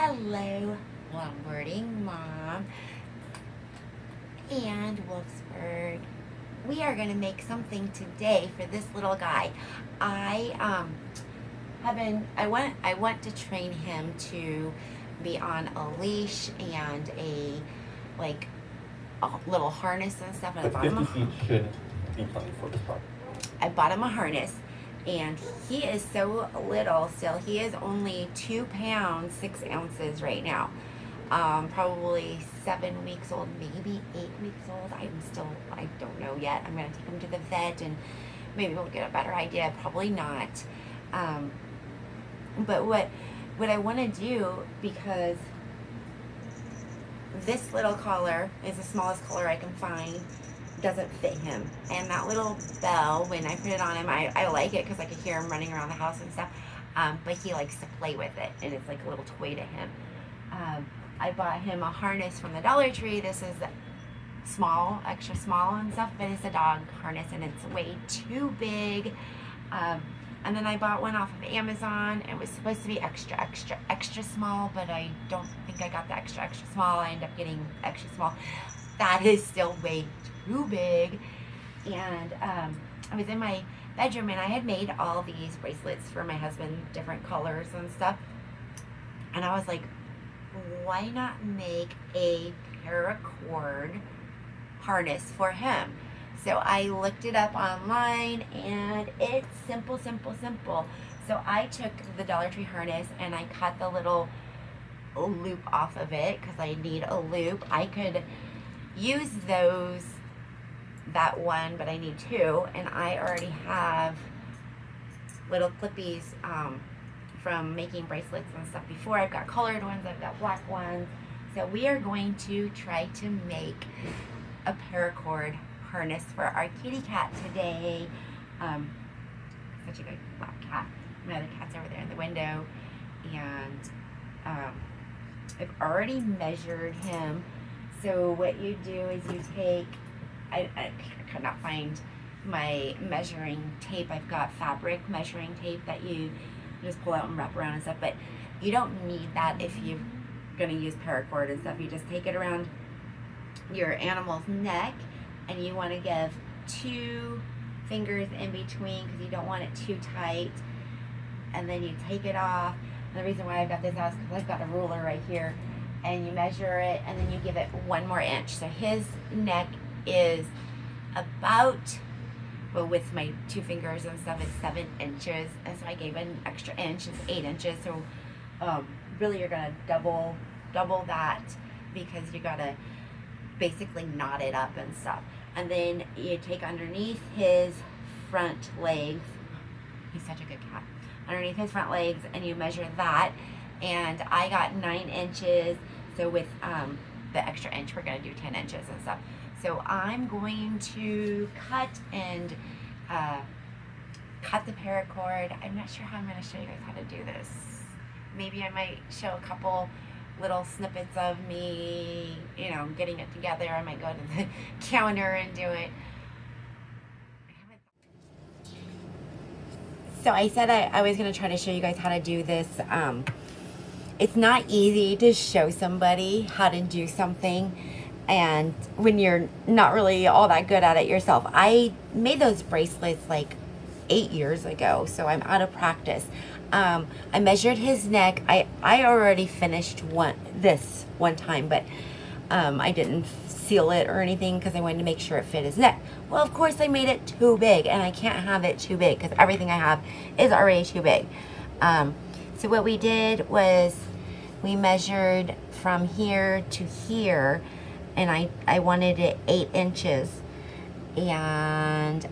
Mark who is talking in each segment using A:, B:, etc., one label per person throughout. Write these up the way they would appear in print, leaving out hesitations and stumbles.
A: Hello, longboarding mom and Wolfsbürg. We are going to make something today for this little guy. I want to train him to be on a leash and a little harness and stuff. And
B: The 50 feet should be plenty for this part.
A: I bought him a harness, and he is so little still. He is only 2 pounds 6 ounces right now. Probably 7 weeks old, maybe 8 weeks old. I don't know yet. I'm gonna take him to the vet and maybe we'll get a better idea. Probably not. But what I want to do, because this little collar is the smallest collar I can find, doesn't fit him, and that little bell, when I put it on him, I like it because I can hear him running around the house and stuff, but he likes to play with it, and it's like a little toy to him. I bought him a harness from the Dollar Tree. This is small, extra small and stuff, but it's a dog harness and it's way too big. And then I bought one off of Amazon. It was supposed to be extra small, but I don't think I got the extra small. I ended up getting extra small. That is still way too big. And I was in my bedroom and I had made all these bracelets for my husband, different colors and stuff. And I was like, why not make a paracord harness for him? So I looked it up online, and it's simple. So I took the Dollar Tree harness and I cut the little loop off of it because I need a loop. I could use that one, but I need two, and I already have little clippies from making bracelets and stuff before. I've got colored ones, I've got black ones. So we are going to try to make a paracord harness for our kitty cat today. Such a good black cat. My other cat's over there in the window, and I've already measured him. So what you do is you take, I could not find my measuring tape. I've got fabric measuring tape that you just pull out and wrap around and stuff, but you don't need that if you're going to use paracord and stuff. You just take it around your animal's neck, and you want to give 2 fingers in between because you don't want it too tight, and then you take it off. And the reason why I've got this out is because I've got a ruler right here, and you measure it, and then you give it 1 more inch. So his neck is about, well, with my 2 fingers and stuff, it's 7 inches, and so I gave an extra inch. It's 8 inches. So really you're gonna double that, because you gotta basically knot it up and stuff. And then you take underneath his front legs. He's such a good cat. Underneath his front legs, and you measure that. And I got 9 inches. So with the extra inch, we're gonna do 10 inches and stuff. So I'm going to cut the paracord. I'm not sure how I'm gonna show you guys how to do this. Maybe I might show a couple little snippets of me, getting it together. I might go to the counter and do it. So I said I was going to try to show you guys how to do this. It's not easy to show somebody how to do something, and when you're not really all that good at it yourself. I made those bracelets like 8 years ago, so I'm out of practice. I measured his neck. I already finished this one time, but I didn't seal it or anything because I wanted to make sure it fit his neck. Well, of course I made it too big, and I can't have it too big because everything I have is already too big. So what we did was we measured from here to here, and I wanted it 8 inches, and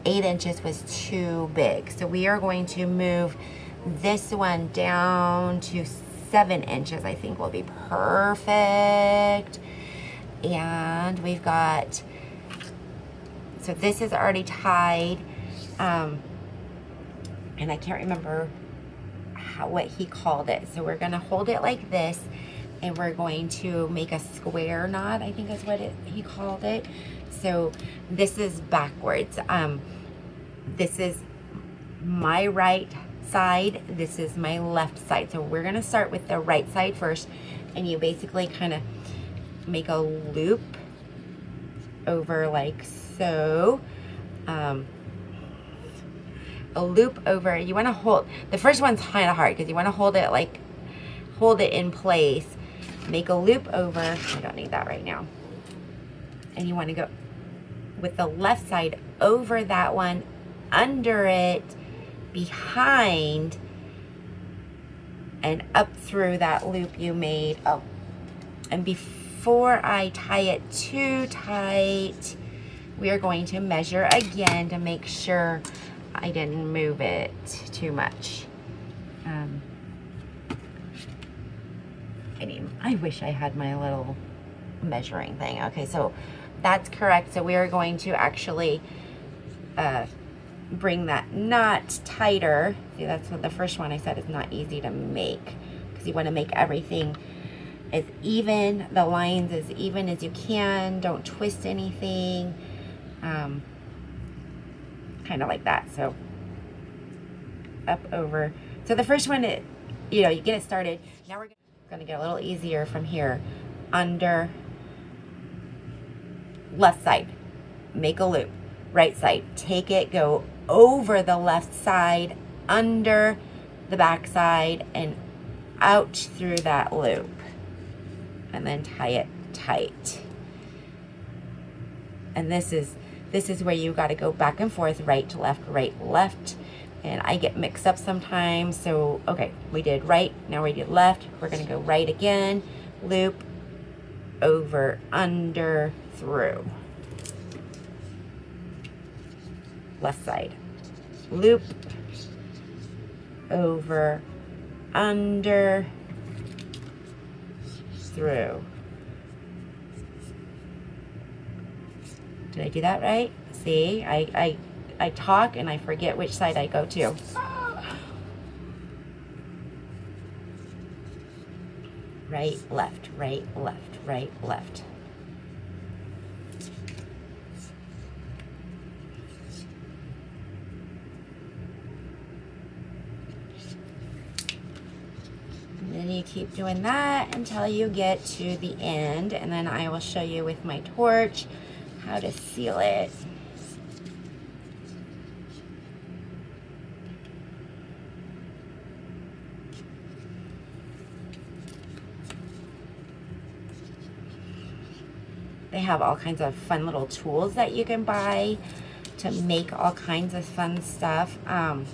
A: 8 inches was too big. So we are going to move this one down to 7 inches. I think will be perfect. And we've got, so this is already tied, and I can't remember what he called it. So we're gonna hold it like this, and we're going to make a square knot, I think is what he called it. So this is backwards. This is my right side, this is my left side. So we're gonna start with the right side first, and you basically kind of make a loop over like so. A loop over, you want to hold, the first one's kind of hard because you want to hold it in place, make a loop over, I don't need that right now, and you want to go with the left side over that one, under it, behind, and up through that loop you made. Oh, and before I tie it too tight, we are going to measure again to make sure I didn't move it too much. I wish I had my little measuring thing. Okay, so that's correct. So we are going to actually bring that knot tighter. See, that's what the first one I said is not easy to make, because you want to make everything as even, the lines as even as you can. Don't twist anything. Kind of like that. So up over. So the first one, you get it started. Now we're going to get a little easier from here. Under, left side, make a loop. Right side, take it, go over the left side, under the back side, and out through that loop, and then tie it tight. And this is where you got to go back and forth, right to left, and I get mixed up sometimes. So okay, we did right, now we did left, we're going to go right again, loop, over, under, through. Left side, loop, over, under, through. Did I do that right? See, I talk and I forget which side I go to. Right, left, right, left, right, left. And then you keep doing that until you get to the end, and then I will show you with my torch how to seal it. They have all kinds of fun little tools that you can buy to make all kinds of fun stuff. I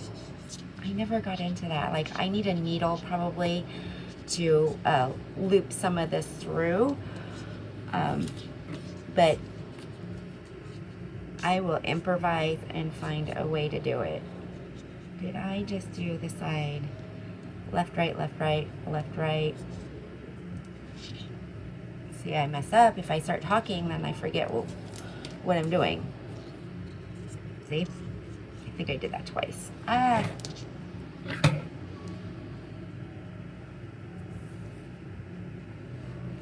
A: never got into that. Like, I need a needle probably to loop some of this through. But I will improvise and find a way to do it. Did I just do the side? Left, right, left, right, left, right. See, I mess up. If I start talking, then I forget what I'm doing. See? I think I did that twice. Ah.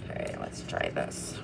A: Okay, let's try this.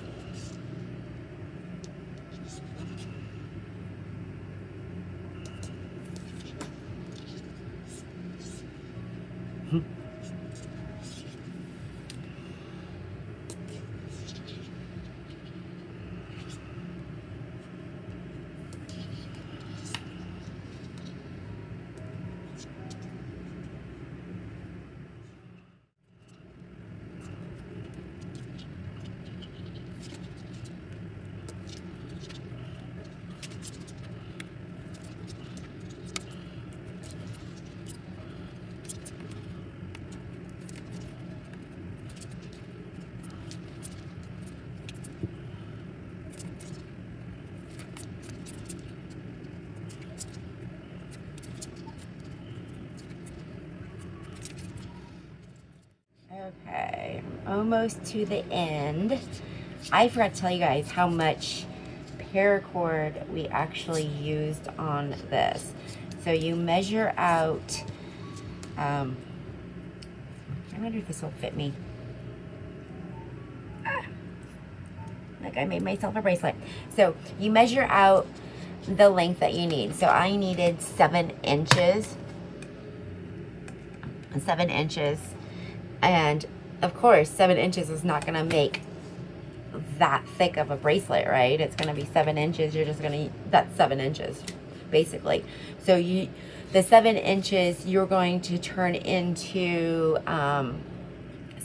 A: Okay, I'm almost to the end. I forgot to tell you guys how much paracord we actually used on this. So you measure out, I wonder if this will fit me. Look, I made myself a bracelet. So you measure out the length that you need. So I needed 7 inches. 7 inches. And of course, 7 inches is not gonna make that thick of a bracelet, right? It's gonna be 7 inches. You're just gonna, that's 7 inches, basically. So the 7 inches, you're going to turn into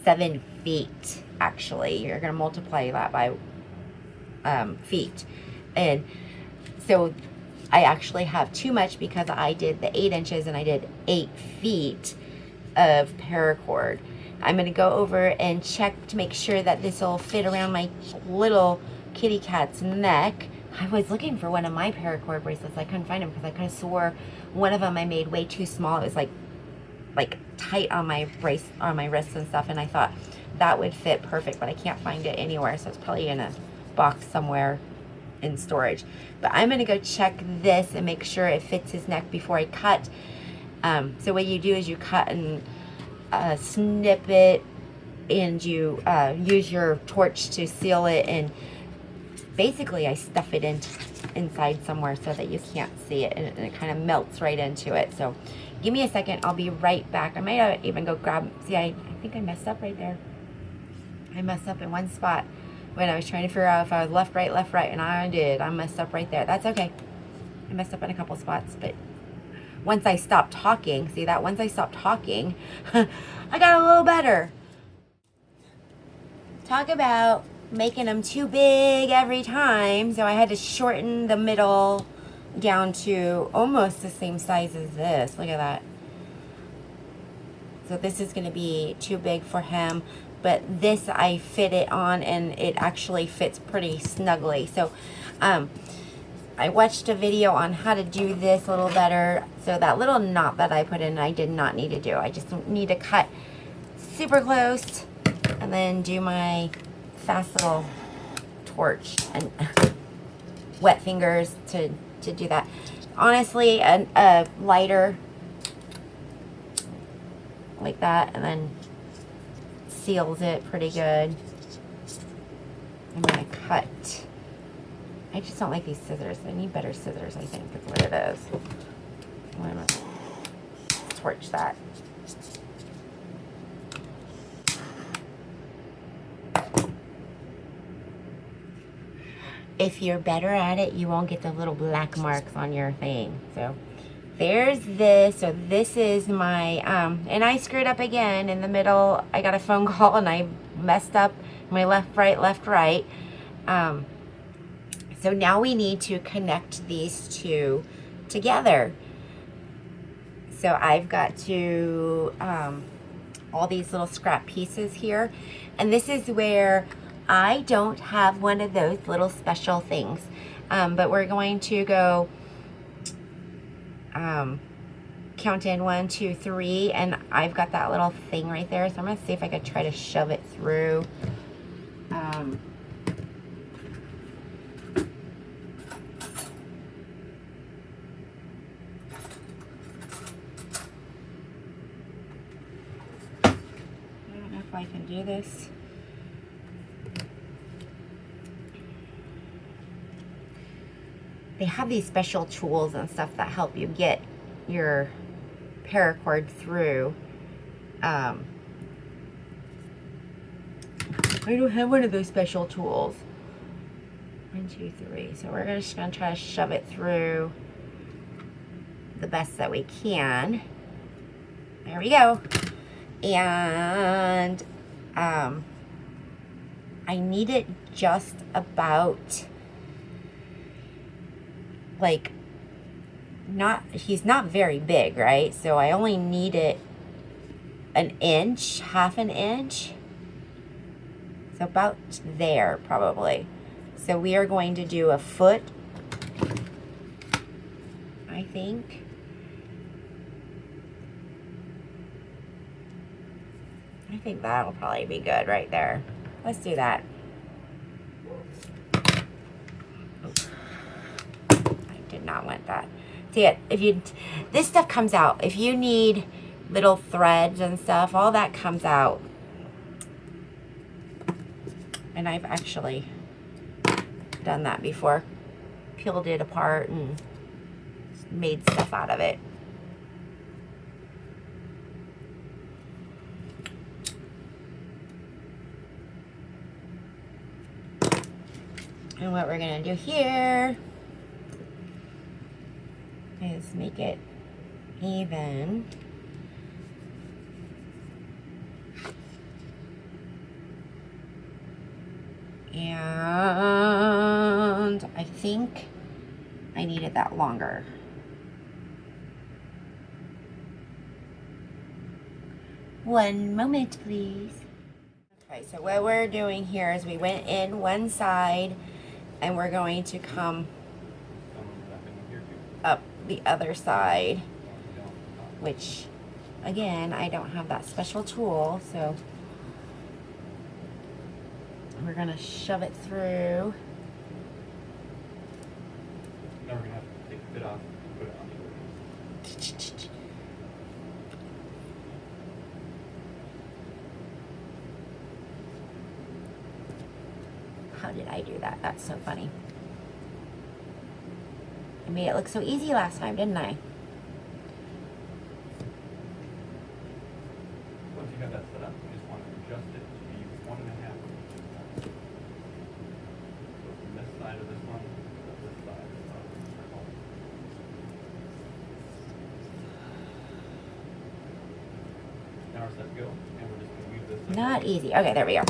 A: 7 feet, actually. You're gonna multiply that by feet. And so I actually have too much because I did the 8 inches and I did 8 feet of paracord. I'm going to go over and check to make sure that this will fit around my little kitty cat's neck. I was looking for one of my paracord bracelets. I couldn't find them because I kind of swore one of them I made way too small. It was like tight on my wrists and stuff, and I thought that would fit perfect, but I can't find it anywhere, so it's probably in a box somewhere in storage. But I'm going to go check this and make sure it fits his neck before I cut. So what you do is you cut and snip it, and you use your torch to seal it, and basically I stuff it inside somewhere so that you can't see it, and it kind of melts right into it. So give me a second, I'll be right back. I might even go grab, see, I think I messed up right there. I messed up in one spot when I was trying to figure out if I was left, right, and I did. I messed up right there. That's okay. I messed up in a couple spots, but once I stopped talking, see that? Once I stopped talking, I got a little better. Talk about making them too big every time. So I had to shorten the middle down to almost the same size as this. Look at that. So this is going to be too big for him. But this I fit it on, and it actually fits pretty snugly. So I watched a video on how to do this a little better. So that little knot that I put in, I did not need to do. I just need to cut super close and then do my fast little torch and wet fingers to do that. Honestly, a lighter like that, and then seals it pretty good. I'm gonna cut. I just don't like these scissors. I need better scissors, I think, is what it is. I'm gonna torch that. If you're better at it, you won't get the little black marks on your thing. So there's this. So this is my, and I screwed up again in the middle. I got a phone call and I messed up my left, right. So now we need to connect these two together. So I've got to, all these little scrap pieces here. And this is where I don't have one of those little special things. But we're going to go count in 1, 2, 3, and I've got that little thing right there. So I'm going to see if I could try to shove it through. I don't know if I can do this. They have these special tools and stuff that help you get your paracord through. I don't have one of those special tools. 1, 2, 3. So we're just gonna try to shove it through the best that we can. There we go. And I need it just about, like, he's not very big, right? So I only need it an inch, half an inch. So about there, probably. So we are going to do a foot, I think. I think that'll probably be good right there. Let's do that. Not want that. See it, if you, this stuff comes out. If you need little threads and stuff, all that comes out. And I've actually done that before. Peeled it apart and made stuff out of it. And what we're gonna do here is make it even. And I think I needed that longer. One moment, please. Okay, so what we're doing here is we went in one side and we're going to come up the other side, which again, I don't have that special tool, so we're gonna shove it through.
B: Now we're gonna have to take the bit off and put it on the other.
A: How did I do that? That's so funny. I made it look so easy last time, didn't I?
B: Once you have that set up, you just want to adjust it to be 1.5. So from this side of this one to this side of the circle. Now we're set to go, and we're just going to weave this.
A: Not easy. Okay, there we go.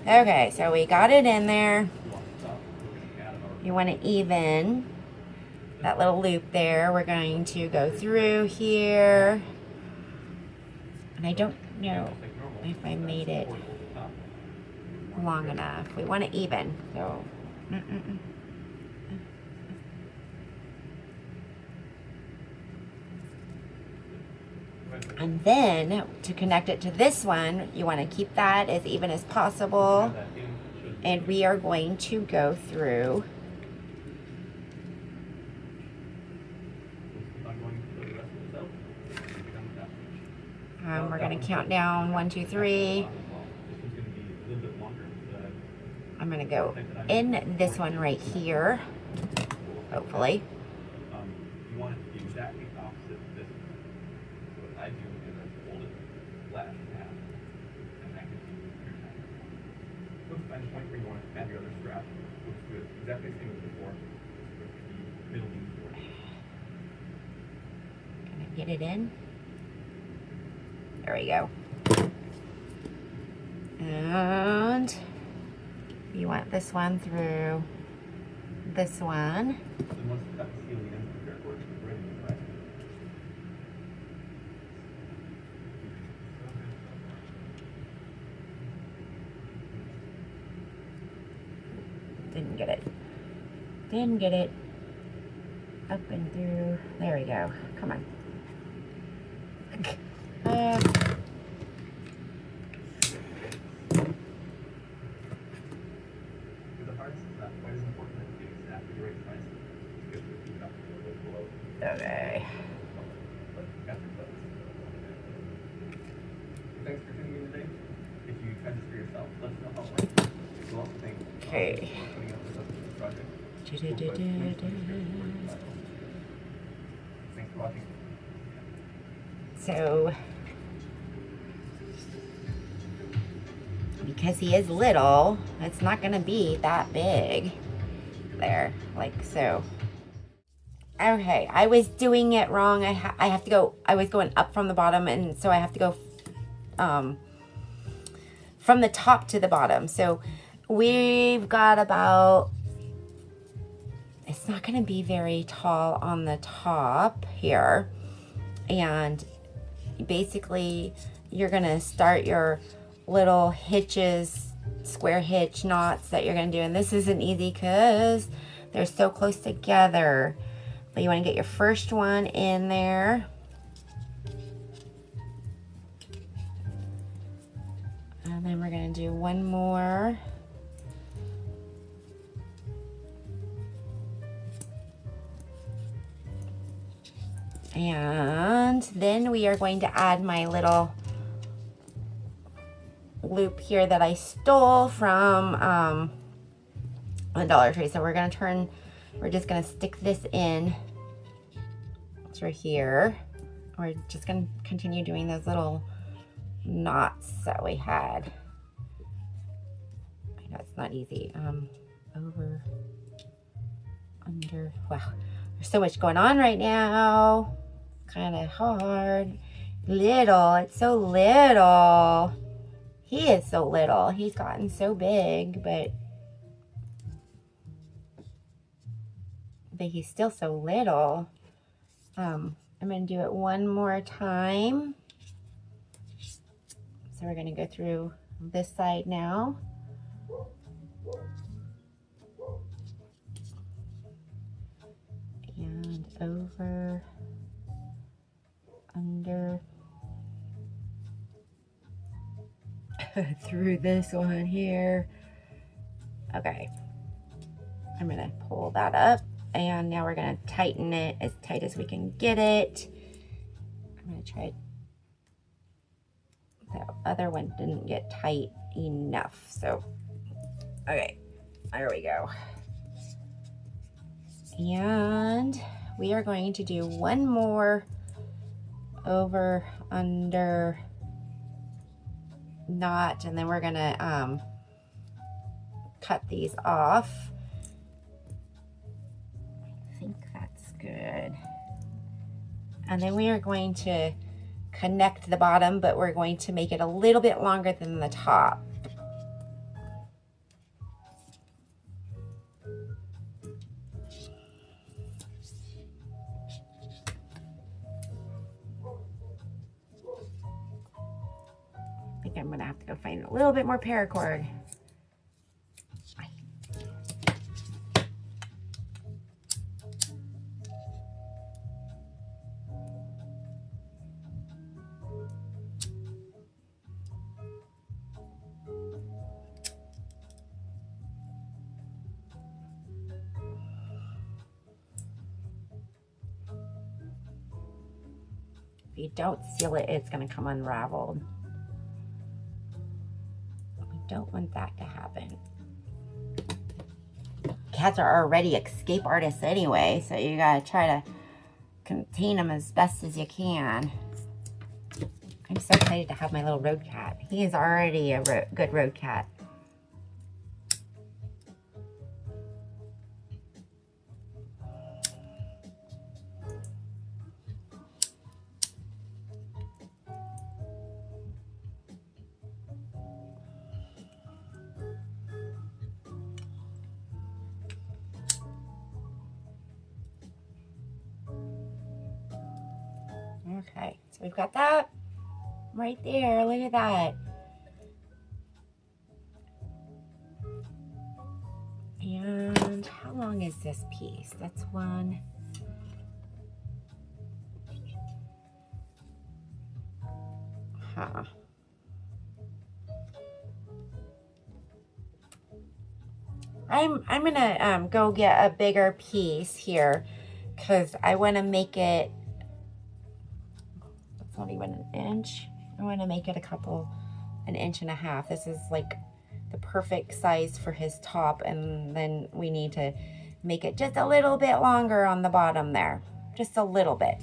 A: Okay, so we got it in there. You want to even that little loop there. We're going to go through here. And I don't know if I made it long enough. We want it even. So, And then to connect it to this one, you want to keep that as even as possible. And we are going to go through. We're going to count down 1, 2, 3. I'm going to go in this one right here, hopefully.
B: You want it to be exactly opposite of this one. So what I do is I fold it flat in half, and that gives you your time. Once you find the point where you want to add your other strap, looks good. Exactly the same as before. Just with the middle beam forward.
A: Gonna get it in. There we go. And you want this one through this one.
B: Then once you cut the seal, you can prepare for it. You're ready to try it.
A: Didn't get it. Didn't get it. Up and through. There we go. Come on. Okay.
B: Thanks for tuning in today. If you tried this for yourself, let us know how it went. We'll also thank
A: Okay.
B: for putting up with us for this project. Thanks for watching.
A: So, because he is little, it's not going to be that big. There, like so. Okay, I was doing it wrong. I have to go, I was going up from the bottom, and so I have to go from the top to the bottom. So we've got about, it's not going to be very tall on the top here. And basically you're going to start your little hitches, square hitch knots that you're going to do. And this isn't easy because they're so close together. But you want to get your first one in there. And then we're going to do one more. And then we are going to add my little loop here that I stole from the Dollar Tree. So we're going to turn, we're just going to stick this in through here. We're just going to continue doing those little knots that we had. I know it's not easy. over, under. Wow, there's so much going on right now. Kind of hard. Little, it's so little. He is so little. He's gotten so big, but he's still so little. I'm going to do it one more time. So we're going to go through this side now. And over, under, through this one here. Okay. I'm going to pull that up, and now we're going to tighten it as tight as we can get it. I'm going to try. The other one didn't get tight enough, so okay, there we go. And we are going to do one more over, under, knot, and then we're gonna cut these off. I think that's good. And then we are going to connect the bottom, but we're going to make it a little bit longer than the top. I think I'm gonna have to go find a little bit more paracord. If you don't seal it, it's going to come unraveled. We don't want that to happen. Cats are already escape artists anyway, so you got to try to contain them as best as you can. I'm so excited to have my little road cat. He is already a good road cat. Okay, so we've got that right there. Look at that. And how long is this piece? That's one. Huh. I'm gonna go get a bigger piece here because I want to make it. It's not even an inch. I want to make it an inch and a half. This is like the perfect size for his top, and then we need to make it just a little bit longer on the bottom there, just a little bit.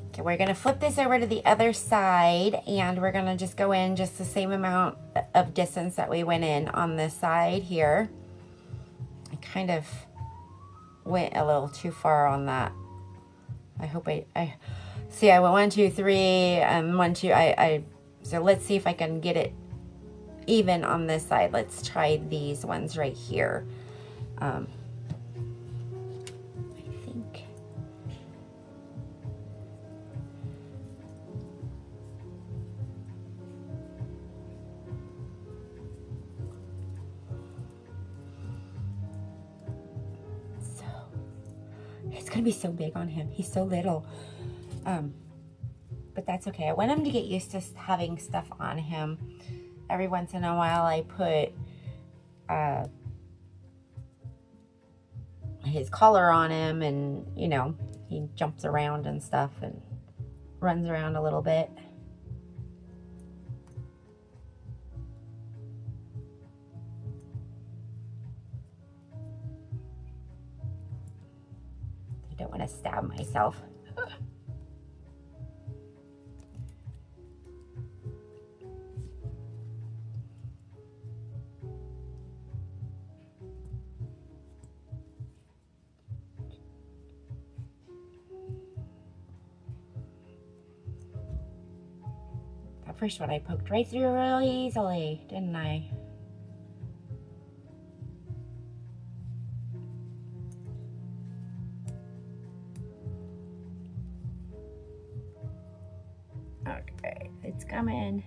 A: Okay, we're gonna flip this over to the other side, and we're gonna just go in just the same amount of distance that we went in on this side here. I kind of went a little too far on that. I hope I see. I went 1, 2, 3, and 1, 2. So let's see if I can get it even on this side. Let's try these ones right here. I think. So it's gonna be so big on him. He's so little. But that's okay. I want him to get used to having stuff on him. Every once in a while I put his collar on him, and you know, he jumps around and stuff and runs around a little bit. I don't want to stab myself. that first one I poked right through really easily, didn't I? Okay, it's coming.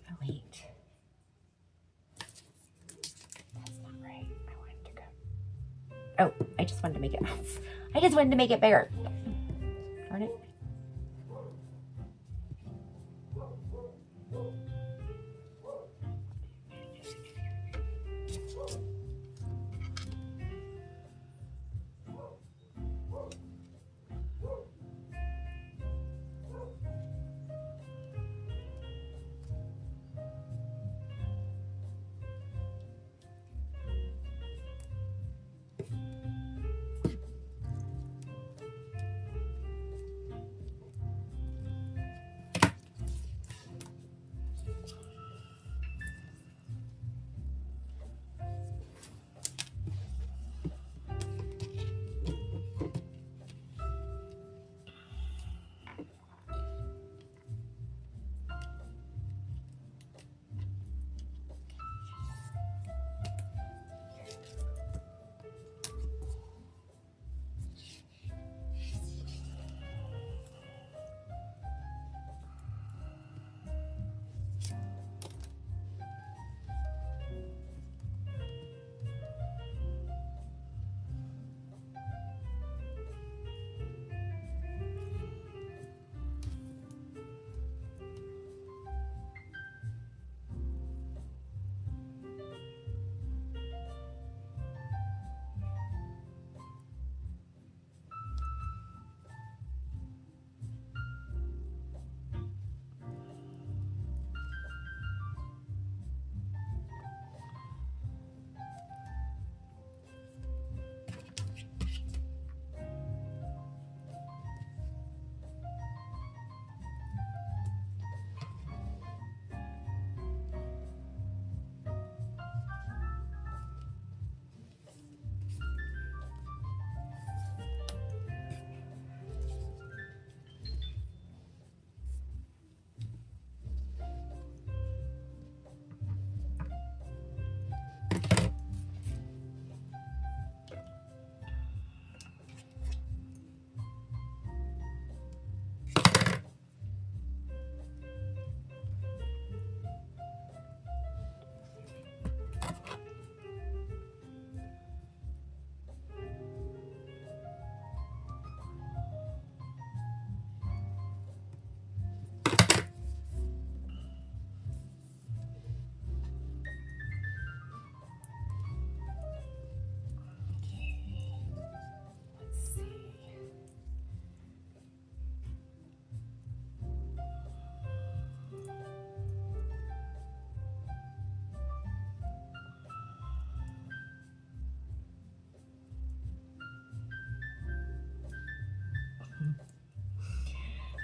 A: Oh, wait. That's not right. I wanted to go. Oh, I just wanted to make it. I just wanted to make it bigger. Darn it.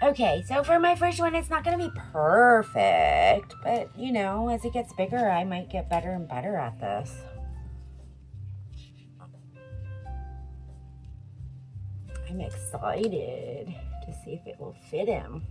A: Okay, so for my first one, it's not going to be perfect, but you know, as it gets bigger, I might get better and better at this. I'm excited to see if it will fit him.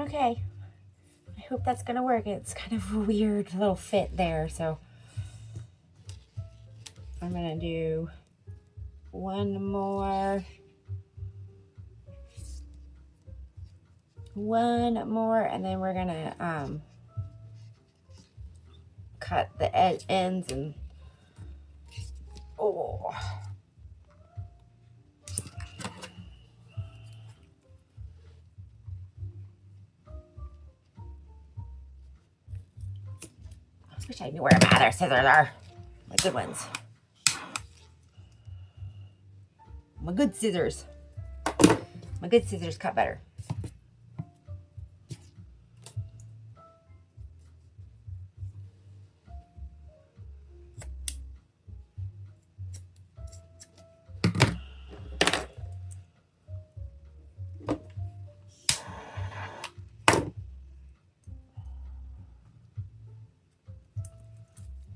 A: Okay. I hope that's gonna work. It's kind of a weird little fit there, so I'm gonna do one more, and then we're gonna cut the ends and oh. I wish I knew where my other scissors are. My good ones. My good scissors. My good scissors cut better.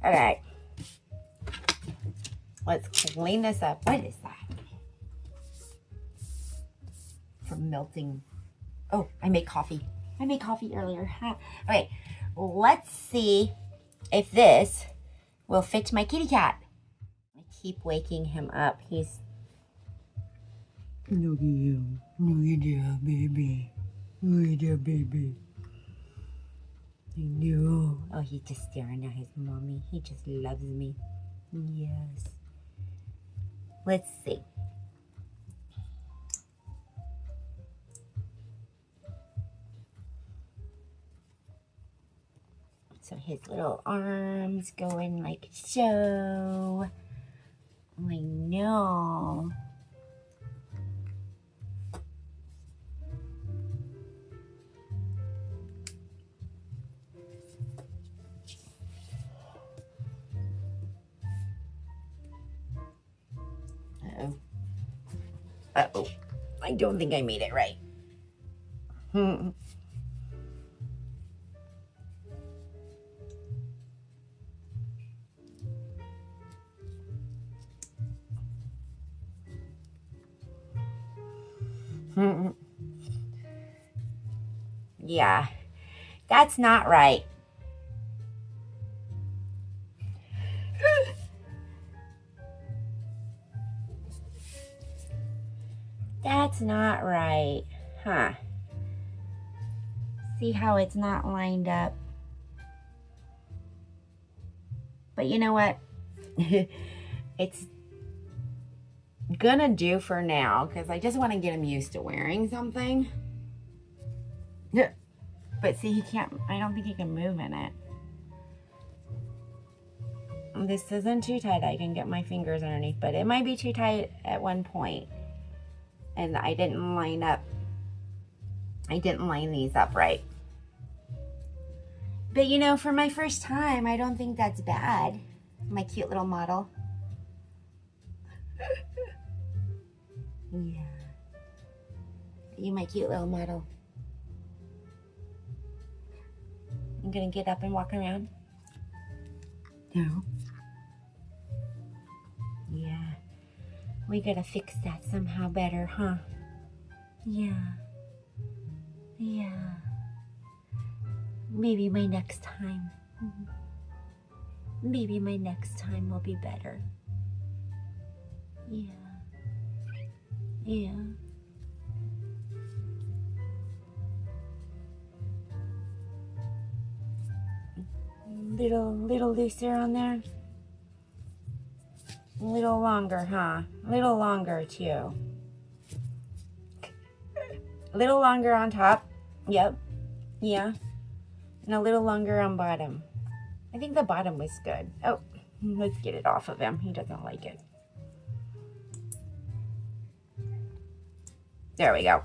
A: Okay. Let's clean this up. What is that? From melting. Oh, I made coffee. I made coffee earlier. Okay, let's see if this will fit my kitty cat. I keep waking him up. He's... Look at him. Look at that baby. Look at that baby. I know. Oh, he's just staring at his mommy. He just loves me. Yes. Let's see. So his little arms go in like so. I know. Uh-oh. Uh-oh. I don't think I made it right. Yeah, that's not right. That's not right, huh? See how it's not lined up? But you know what? It's gonna do for now because I just want to get him used to wearing something. But see, he can't, I don't think he can move in it. This isn't too tight. I can get my fingers underneath, but it might be too tight at one point. And I didn't line these up right. But you know, for my first time, I don't think that's bad. My cute little model. Yeah. You my cute little model. I'm gonna get up and walk around. No. Yeah. We gotta fix that somehow better, huh? Yeah. Yeah. Maybe my next time. Maybe my next time will be better. Yeah. Yeah. Little looser on there. A little longer, huh? A little longer too. A little longer on top. Yep. Yeah. And a little longer on bottom. I think the bottom was good. Oh, let's get it off of him. He doesn't like it. There we go.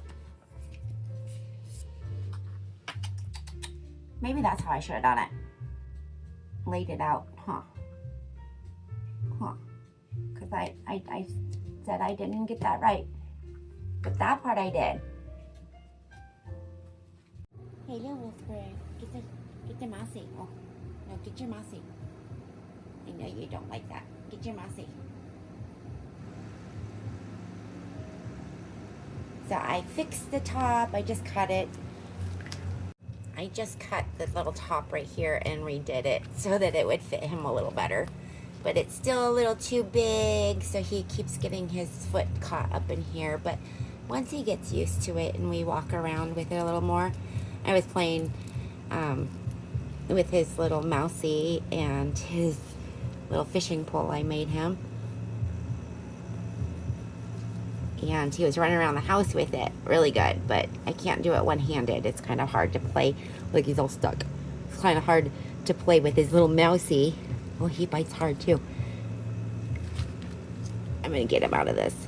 A: Maybe that's how I should have done it. Laid it out, huh? Huh. Because I said I didn't get that right. But that part I did. Hey, little Wolfsbürg, get the mousey. Oh, no, get your mousey. I know you don't like that. Get your mousey. So I fixed the top. I just cut it. I just cut the little top right here and redid it so that it would fit him a little better. But it's still a little too big, so he keeps getting his foot caught up in here. But once he gets used to it and we walk around with it a little more, I was playing with his little mousey and his little fishing pole I made him. And he was running around the house with it really good, but I can't do it one-handed. It's kind of hard to play. Like, he's all stuck. It's kind of hard to play with his little mousey. Well, he bites hard too. I'm gonna get him out of this.